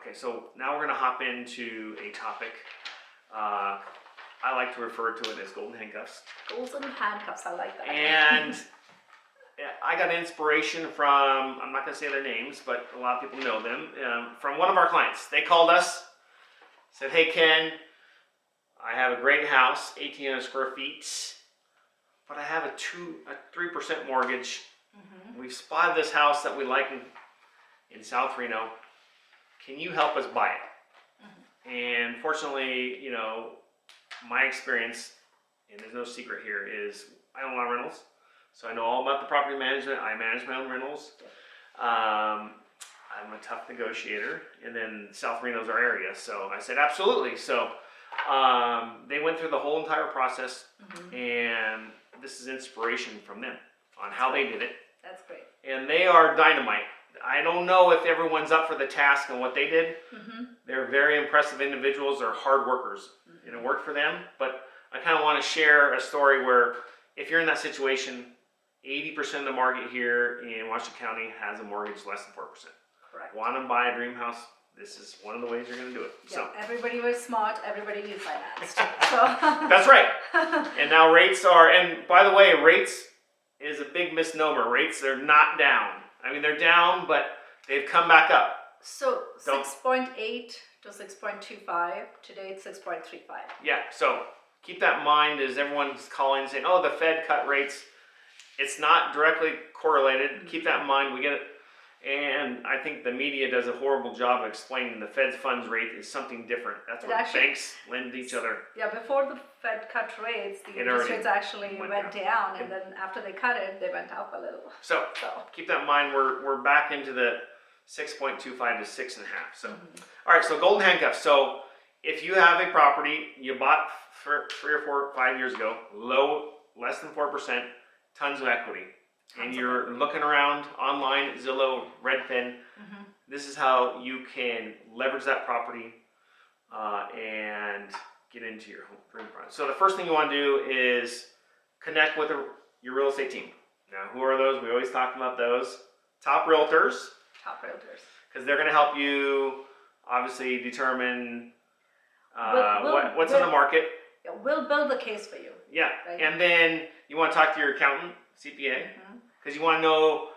Okay, so now we're going to hop into a topic. I like to refer to it as golden handcuffs. Golden handcuffs, I like that. And I got inspiration from, I'm not going to say their names, but a lot of people know them, from one of our clients. They called us, said, hey Ken, I have a great house, 1,800 square feet, but I have a 3% mortgage. Mm-hmm. We've spotted this house that we like in South Reno. Can you help us buy it? Mm-hmm. And fortunately, you know, my experience, and there's no secret here, is I own a lot of rentals. So I know all about the property management. I manage my own rentals. I'm a tough negotiator. And then South Reno's our area. So I said, absolutely. So they went through the whole entire process. Mm-hmm. And this is inspiration from them on how they did it. That's great. And they are dynamite. I don't know if everyone's up for the task and what they did. Mm-hmm. They're very impressive individuals. They're hard workers. Mm-hmm. And it worked for them. But I kind of want to share a story where if you're in that situation, 80% of the market here in Washoe County has a mortgage less than 4%. Correct. Want to buy a dream house? This is one of the ways you're going to do it. Yeah, so everybody was smart. Everybody needs financed. So. That's right. And now rates are, and by the way, rates is a big misnomer. Rates are not down. I mean, they're down, but they've come back up. So 6.8 to 6.25. Today it's 6.35. Yeah. So keep that in mind as everyone's calling and saying, "Oh, the Fed cut rates." It's not directly correlated. Mm-hmm. Keep that in mind. We get it. And I think the media does a horrible job of explaining the Fed's funds rate is something different. That's what banks lend to each other. Yeah, before the Fed cut rates, the interest rates actually went down, and then after they cut it, they went up a little. So keep that in mind. We're back into the 6.25 to 6.5. So, all right. So golden handcuffs. So if you have a property you bought for 3 or 4 or 5 years ago, less than 4%, tons of equity. And you're looking around online, Zillow, Redfin. Mm-hmm. This is how you can leverage that property and get into your home dream project. So the first thing you want to do is connect with your real estate team. Now, who are those? We always talk about those. Top realtors. Top realtors. Because they're going to help you, obviously, determine what's in the market. We'll build the case for you. Yeah, right? And then you want to talk to your accountant, CPA. Mm-hmm. Because you want to know,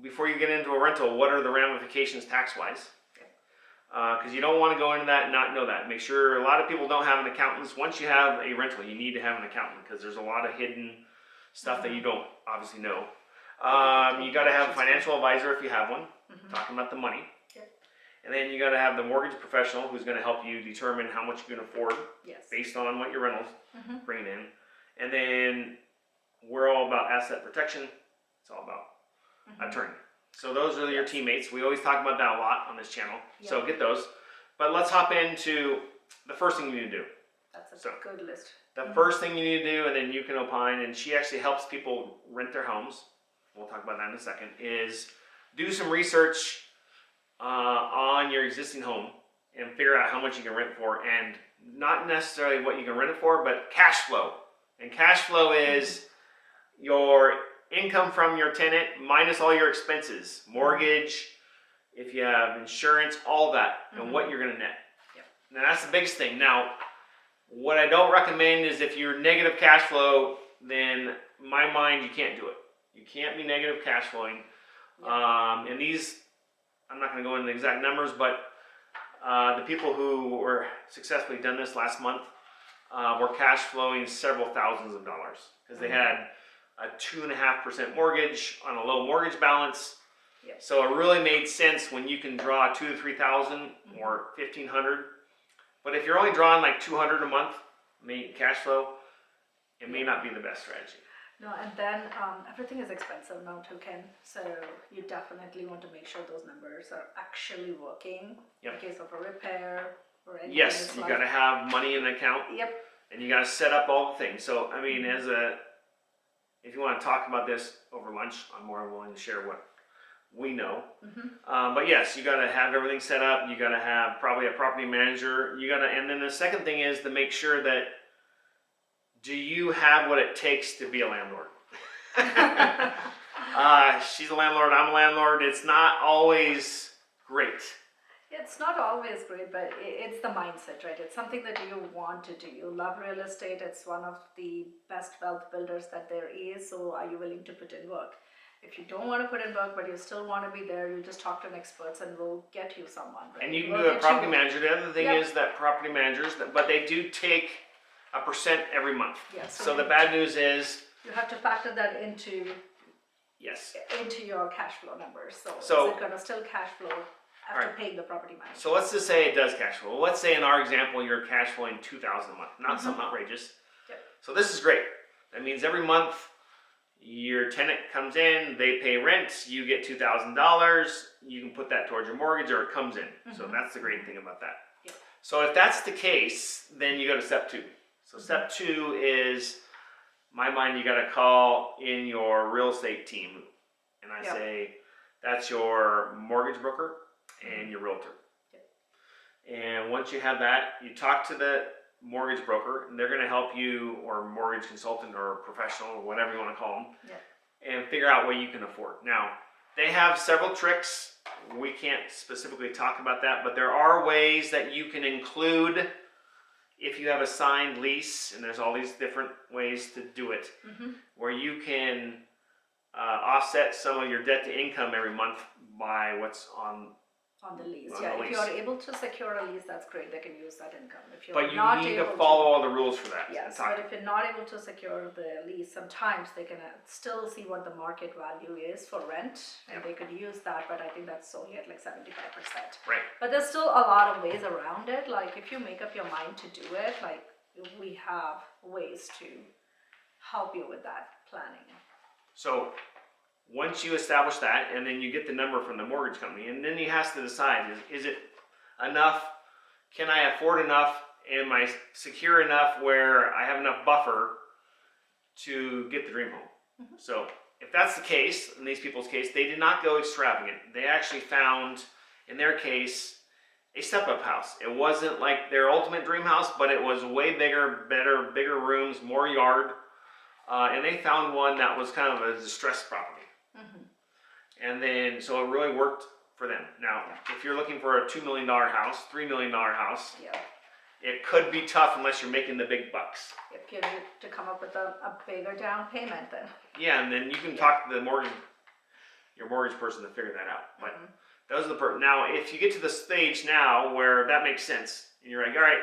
before you get into a rental, what are the ramifications tax-wise. Because you don't want to go into that and not know that. Make sure, a lot of people don't have an accountant. Once you have a rental, you need to have an accountant because there's a lot of hidden stuff that you don't obviously know. You got to have a financial advisor if you have one, talking about the money. Okay. And then you got to have the mortgage professional who's going to help you determine how much you can afford based on what your rentals bring in. And then we're all about asset protection. It's all about attorney. So those are your teammates. We always talk about that a lot on this channel. Yep. So get those. But let's hop into the first thing you need to do. That's a good list. The first thing you need to do, and then you can opine, and she actually helps people rent their homes. We'll talk about that in a second, is do some research on your existing home and figure out how much you can rent for, and not necessarily what you can rent it for, but cash flow. And cash flow is your income from your tenant minus all your expenses, mortgage, if you have insurance, all that, and what you're going to net. Yep. Now that's the biggest thing. Now, what I don't recommend is if you're negative cash flow, then in my mind, you can't do it. You can't be negative cash flowing. Yep. And these, I'm not going to go into the exact numbers, but the people who were successfully done this last month were cash flowing several thousands of dollars because they had a 2.5% mortgage on a low mortgage balance. Yes. So it really made sense when you can draw $2,000 to $3,000 or $1,500. But if you're only drawing like $200 a month, cash flow, it may not be the best strategy. No, and then everything is expensive now too, Ken. So you definitely want to make sure those numbers are actually working in case of a repair or anything. Yes, you got to have money in the account. Yep. And you got to set up all the things. So I mean, if you want to talk about this over lunch, I'm more willing to share what we know. But yes, you got to have everything set up. You got to have probably a property manager. And then the second thing is to make sure that, do you have what it takes to be a landlord? She's a landlord. I'm a landlord. It's not always great. Yeah, It's not always great, but it's the mindset, right? It's something that you want to do. You love real estate. It's one of the best wealth builders that there is. So are you willing to put in work? If you don't want to put in work, but you still want to be there, you just talk to an expert and we'll get you someone. Right? And you can We'll do a get property you- manager. The other thing is that property managers, but they do take a percent every month. Yes. So the bad news is, you have to factor that into yes. your cash flow numbers. So is it going to still cash flow after Right. paying the property manager? So let's just say it does cash flow. Let's say in our example, you're cash flowing $2,000 a month, not something outrageous. Yep. So this is great. That means every month your tenant comes in, they pay rent, you get $2,000. You can put that towards your mortgage, or it comes in. So that's the great thing about that. Yep. So if that's the case, then you go to step 2. So step 2 is, in my mind, you got to call in your real estate team, and I say that's your mortgage broker and your realtor. And once you have that, you talk to the mortgage broker, and they're going to help you, or mortgage consultant or professional, or whatever you want to call them, and figure out what you can afford. Now, they have several tricks. We can't specifically talk about that, but there are ways that you can include, if you have a signed lease, and there's all these different ways to do it, where you can offset some of your debt to income every month by what's on the lease. On Yeah, the if lease. you're able to secure a lease, that's great. They can use that income. If you're But you not need able to follow all the rules for that. Yes, Talk- but if you're not able to secure the lease, sometimes they can still see what the market value is for rent, and they could use that, but I think that's only at like 75%. Right. But there's still a lot of ways around it. Like if you make up your mind to do it, like we have ways to help you with that planning. So once you establish that, and then you get the number from the mortgage company, and then he has to decide, is it enough? Can I afford enough? Am I secure enough where I have enough buffer to get the dream home? So if that's the case, in these people's case, they did not go extravagant. They actually found, in their case, a step-up house. It wasn't like their ultimate dream house, but it was way bigger, better, bigger rooms, more yard. And they found one that was kind of a distressed property. And then, so it really worked for them. Now, if you're looking for a $2 million house, $3 million house, it could be tough unless you're making the big bucks. If you need to come up with a bigger down payment then. Yeah, and then you can talk to your mortgage person to figure that out. But those are the now, if you get to the stage now where that makes sense, and you're like, all right,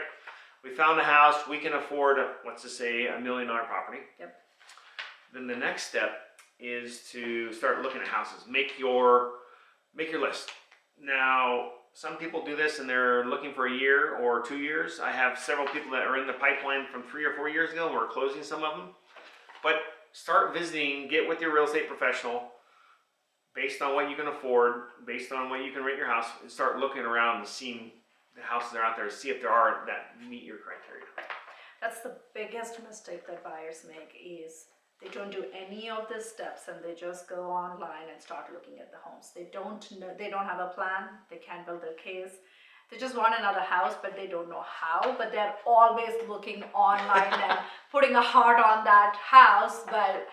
we found a house, we can afford, let's just say, $1 million property. Then the next step is to start looking at houses. Make your list. Now, some people do this and they're looking for a year or 2 years. I have several people that are in the pipeline from 3 or 4 years ago, and we're closing some of them. But start visiting, get with your real estate professional, based on what you can afford, based on what you can rent your house, and start looking around and seeing the houses that are out there, see if there are that meet your criteria. That's the biggest mistake that buyers make is they don't do any of the steps and they just go online and start looking at the homes. They don't know, they don't have a plan, they can't build their case. They just want another house, but they don't know how, but they're always looking online and putting a heart on that house. But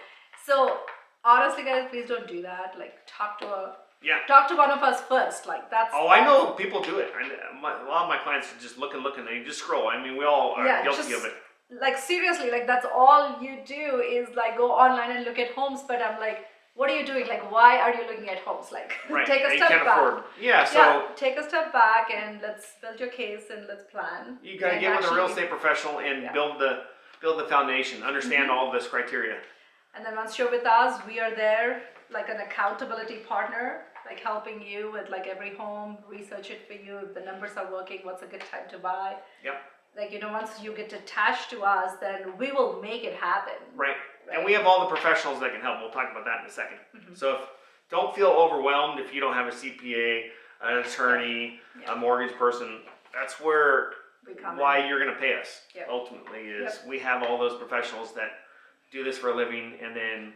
so honestly guys, please don't do that. Like talk to one of us first. Like that's I know people do it. A lot of my clients are just looking, they just scroll. I mean, we all are guilty of it. Like seriously, like that's all you do is like go online and look at homes. But I'm like, what are you doing? Like, why are you looking at homes? Like, take a step back. Take a step back and let's build your case and let's plan. You gotta get with a real estate professional and build the foundation. Understand all of this criteria. And then once you're with us, we are there like an accountability partner, like helping you with like every home, research it for you. If the numbers are working, what's a good time to buy? Like, once you get attached to us, then we will make it happen. Right. And we have all the professionals that can help. We'll talk about that in a second. So don't feel overwhelmed if you don't have a CPA, an attorney, a mortgage person. That's why you're going to pay us. Ultimately, is we have all those professionals that do this for a living, and then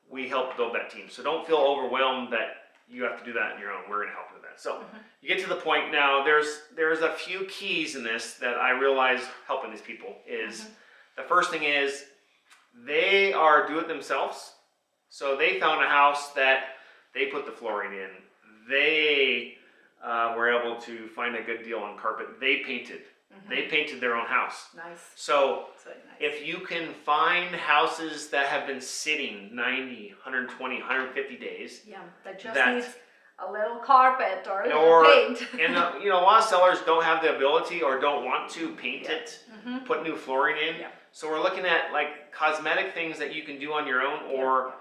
we help build that team. So don't feel overwhelmed that you have to do that on your own. We're going to help you with that. So you get to the point now. There's a few keys in this that I realize helping these people is the first thing is they are do it themselves. So they found a house that they put the flooring in. They were able to find a good deal on carpet. They painted. They painted their own house. Nice. So That's very nice. if you can find houses that have been sitting 90, 120, 150 days, Yeah, that just needs a little carpet or a little paint. And you know, a lot of sellers don't have the ability or don't want to paint it, put new flooring in. Yeah. So we're looking at like cosmetic things that you can do on your own, or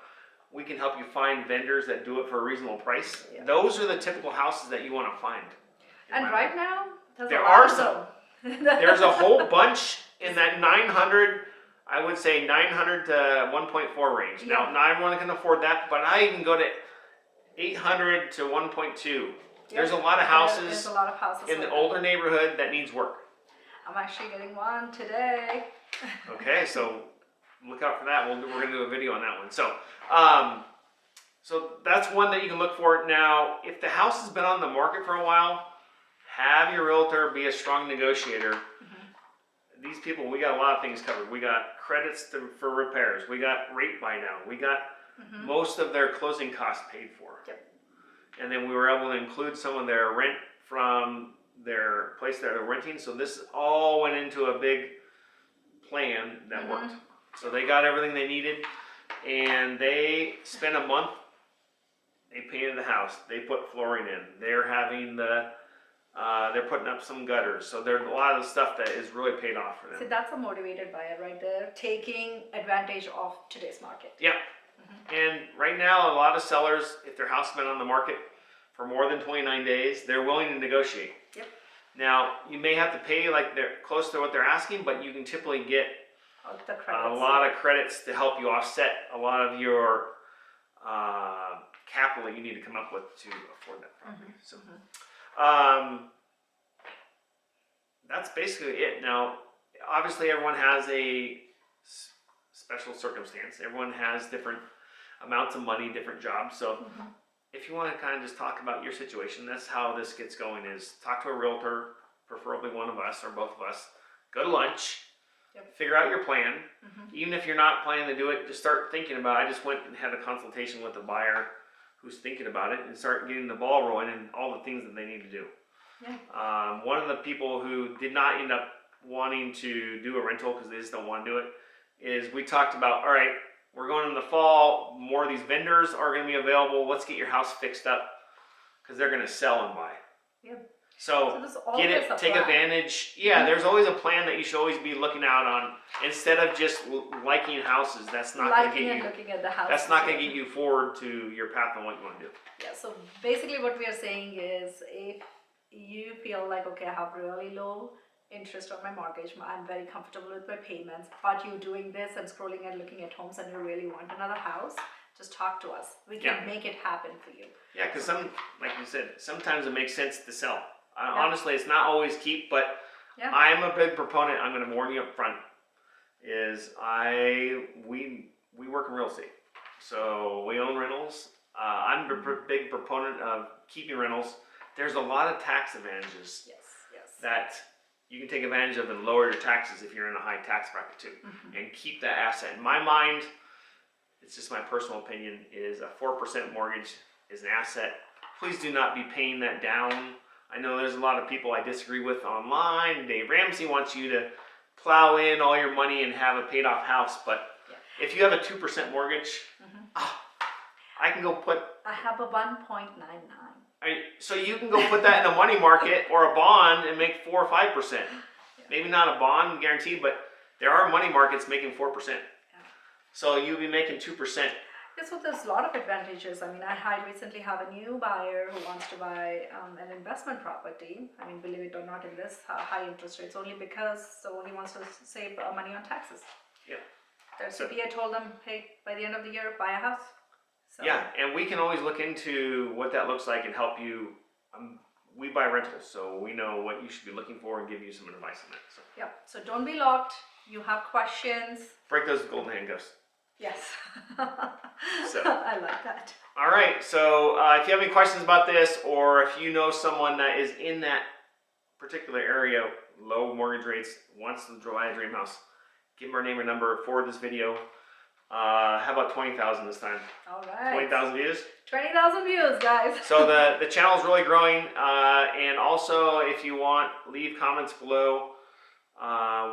we can help you find vendors that do it for a reasonable price. Yeah. Those are the typical houses that you want to find. And right now, there are some. There's a whole bunch in that 900, I would say 900 to 1.4 range. Yeah. Now, not everyone can afford that, but I even go to 800 to 1.2. There's a lot of houses, in the older neighborhood that needs work. I'm actually getting one today. Okay, so look out for that. We're going to do a video on that one. So, so that's one that you can look for. Now, if the house has been on the market for a while, have your realtor be a strong negotiator. These people, we got a lot of things covered. We got credits for repairs. We got rate buy down. We got most of their closing costs paid for. Yep. And then we were able to include some of their rent from their place that they're renting. So this all went into a big plan that worked. So they got everything they needed, and they spent a month. They painted the house. They put flooring in. They're having they're putting up some gutters. So there's a lot of stuff that is really paid off for them. See, that's a motivated buyer right there, taking advantage of today's market. Yeah. And right now, a lot of sellers, if their house has been on the market for more than 29 days, they're willing to negotiate. Yep. Now, you may have to pay like they're close to what they're asking, but you can typically get The a lot of credits to help you offset a lot of your capital that you need to come up with to afford that property. So, that's basically it. Now, obviously, everyone has a special circumstance. Everyone has different amounts of money, different jobs. So, if you want to kind of just talk about your situation, that's how this gets going. Is talk to a realtor, preferably one of us or both of us. Go to lunch. Figure out your plan. Even if you're not planning to do it, just start thinking about it. I just went and had a consultation with a buyer who's thinking about it, and start getting the ball rolling and all the things that they need to do. One of the people who did not end up wanting to do a rental because they just don't want to do it is we talked about, all right, we're going in the fall, more of these vendors are going to be available. Let's get your house fixed up because they're going to sell and buy. So get it, take advantage. There's always a plan that you should always be looking out on instead of just liking houses. That's not going to get you. Looking at the house. That's not going to get you forward to your path on what you want to do. Yeah. So basically, what we are saying is, if you feel like, okay, I have really low interest on my mortgage, I'm very comfortable with my payments, but you're doing this and scrolling and looking at homes, and you really want another house, just talk to us. We can make it happen for you. Yeah, because like you said, sometimes it makes sense to sell. Honestly, it's not always keep, but I'm a big proponent. I'm going to warn you up front. We work in real estate, so we own rentals. I'm a big proponent of keeping rentals. There's a lot of tax advantages that you can take advantage of and lower your taxes if you're in a high tax bracket too, and keep that asset. In my mind, it's just my personal opinion, is a 4% mortgage is an asset. Please do not be paying that down. I know there's a lot of people I disagree with online. Dave Ramsey wants you to plow in all your money and have a paid off house, but if you have a 2% mortgage, I can go put... I have a 1.99. So you can go put that in a money market or a bond and make 4 or 5%. Maybe not a bond guaranteed, but there are money markets making 4%. So you'll be making 2%. So there's a lot of advantages. I mean, I recently have a new buyer who wants to buy an investment property. I mean, believe it or not, in this high interest rates, only because he wants to save money on taxes. Their CPA told them, hey, by the end of the year, buy a house. So. Yeah, and we can always look into what that looks like and help you. We buy rentals, so we know what you should be looking for and give you some advice on that. So don't be locked. You have questions. Break those golden handcuffs. Yes. So. I like that. All right, so if you have any questions about this, or if you know someone that is in that particular area, low mortgage rates, wants to buy a dream house, give them our name or number, forward this video. How about 20,000 this time? All right. 20,000 views. 20,000 views, guys. So the channel's really growing, and also if you want, leave comments below.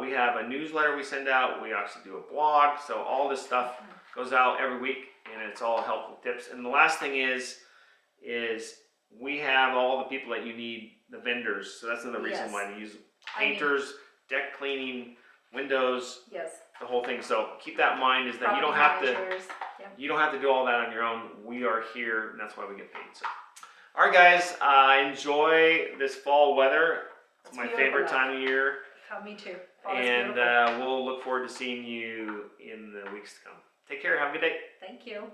We have a newsletter we send out. We actually do a blog, so all this stuff goes out every week, and it's all helpful tips. And the last thing is we have all the people that you need, the vendors. So that's another reason Yes. why to use painters, deck cleaning, windows, Yes. the whole thing. So keep that in mind, is that you don't Property have to. managers. Yep. You don't have to do all that on your own. We are here, and that's why we get paid. So, all right, guys, enjoy this fall weather. It's my favorite time of year, Me too. Fall is and beautiful. we'll look forward to seeing you in the weeks to come. Take care. Have a good day. Thank you.